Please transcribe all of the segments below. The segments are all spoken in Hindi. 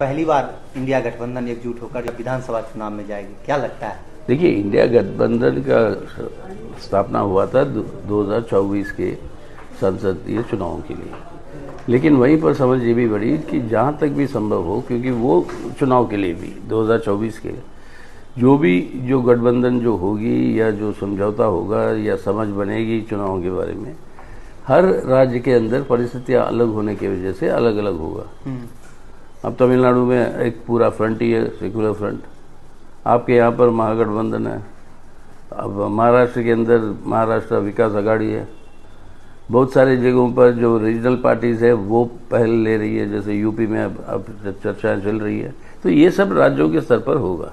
पहली बार इंडिया गठबंधन एकजुट होकर जब विधानसभा चुनाव में जाएगी, क्या लगता है? देखिए, इंडिया गठबंधन का स्थापना हुआ था 2024 के संसदीय चुनावों के लिए। लेकिन वहीं पर समझ ये भी बढ़ी कि जहाँ तक भी संभव हो, क्योंकि वो चुनाव के लिए भी 2024 के जो गठबंधन जो होगी या जो समझौता होगा या समझ बनेगी चुनावों के बारे में, हर राज्य के अंदर परिस्थितियाँ अलग होने की वजह से अलग अलग होगा। अब तमिलनाडु में एक पूरा फ्रंट ही है, सेकुलर फ्रंट। आपके यहाँ पर महागठबंधन है। अब महाराष्ट्र के अंदर महाराष्ट्र विकास आघाड़ी है। बहुत सारे जगहों पर जो रीजनल पार्टीज़ है वो पहल ले रही है, जैसे यूपी में अब चर्चाएं चल रही है। तो ये सब राज्यों के स्तर पर होगा।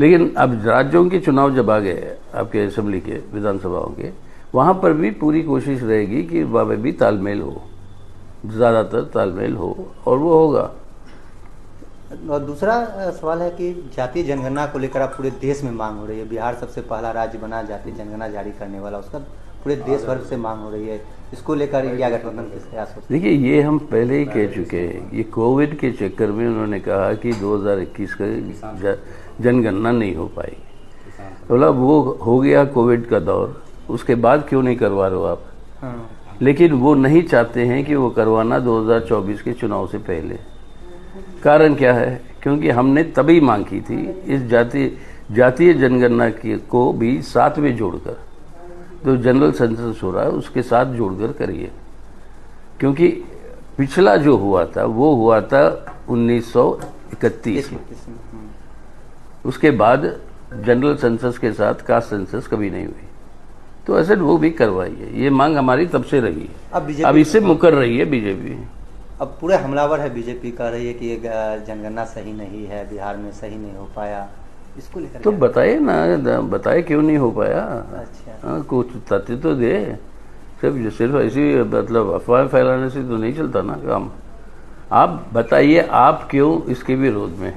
लेकिन अब राज्यों के चुनाव जब आ गए आपके असेंबली के, विधानसभाओं के, वहाँ पर भी पूरी कोशिश रहेगी कि वहाँ पर भी तालमेल हो, ज़्यादातर तालमेल हो, और वो होगा। और दूसरा सवाल है कि जातीय जनगणना को लेकर अब पूरे देश में मांग हो रही है। बिहार सबसे पहला राज्य बना जातीय जनगणना जारी करने वाला, उसका पूरे देश भर से मांग हो रही है। इसको लेकर इंडिया गठबंधन किस प्रयास हो? देखिए, ये हम पहले ही कह चुके हैं। ये कोविड के चक्कर में उन्होंने कहा कि 2021 का जनगणना नहीं हो पाई। बोला वो हो गया कोविड का दौर, उसके बाद क्यों नहीं करवा रहे हो आप? लेकिन वो नहीं चाहते हैं कि वो करवाना 2024 के चुनाव से पहले। कारण क्या है? क्योंकि हमने तभी मांग की थी इस जातीय जनगणना को भी साथ में जोड़कर, तो जनरल सेंसस हो रहा है उसके साथ जोड़कर करिए। क्योंकि पिछला जो हुआ था वो हुआ था 1931 में। उसके बाद जनरल सेंसस के साथ कास्ट सेंसस कभी नहीं हुई। तो ऐसे वो भी करवाइए। ये मांग हमारी तब से रही है। अब इससे मुकर रही है बीजेपी। अब पूरे हमलावर है बीजेपी, कह रही है कि ये जनगणना सही नहीं है, बिहार में सही नहीं हो पाया। इसको लेकर तो बताइए ना, बताए क्यों नहीं हो पाया। अच्छा, कुछ तथ्य तो दे। सिर्फ ऐसी मतलब अफवाह फैलाने से तो नहीं चलता ना काम। आप बताइए, आप क्यों इसके विरोध में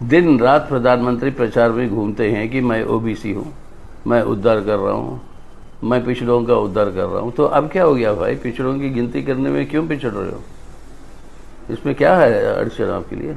दिन रात प्रधानमंत्री प्रचार में घूमते हैं कि मैं ओबीसी हूँ, मैं उद्धार कर रहा हूँ, मैं पिछड़ों का उद्धार कर रहा हूँ। तो अब क्या हो गया भाई? पिछड़ों की गिनती करने में क्यों पिछड़ रहे हो? इसमें क्या है अड़चन आपके लिए?